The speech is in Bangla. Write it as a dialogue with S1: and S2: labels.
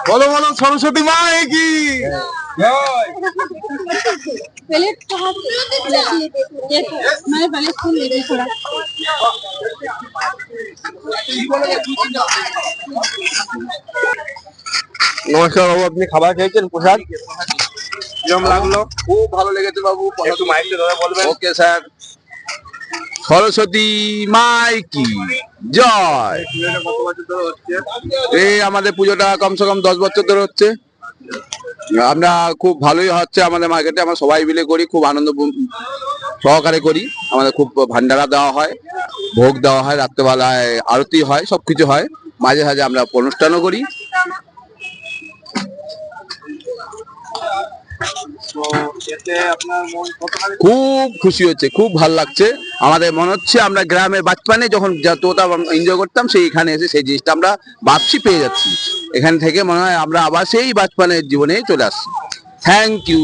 S1: বলো বলো, সরস্বতী মা কি নমস্কার বাবু, আপনি খাবার খেয়েছেন? প্রসাদ কিরম লাগলো?
S2: খুব ভালো লেগেছে বাবু। একটু মাইকে ধরে বলবেন।
S1: Okay sir. সরস্বতী মাই কি জয়।
S2: কত বছর ধরে হচ্ছে?
S1: এই আমাদের পুজোটা কমসে কম 10 বছর ধরে হচ্ছে। আমরা খুব ভালোই হচ্ছে আমাদের মার্কেটে। আমরা সবাই মিলে করি, খুব আনন্দ সহকারে করি। আমাদের খুব ভান্ডারা দেওয়া হয়, ভোগ দেওয়া হয়, রাত্রেবেলায় আরতি হয়, সবকিছু হয়। মাঝে মাঝে আমরা অনুষ্ঠানও করি। খুব খুশি হচ্ছে, খুব ভালো লাগছে। আমাদের মনে হচ্ছে আমরা গ্রামের বাচ্চানে যখন যতটা এনজয় করতাম, সেইখানে এসে সেই জিনিসটা আমরা ভাবছি পেয়ে যাচ্ছি। এখান থেকে মনে হয় আমরা আবার সেই বাচ্চানের জীবনে চলে আসছি। Thank you.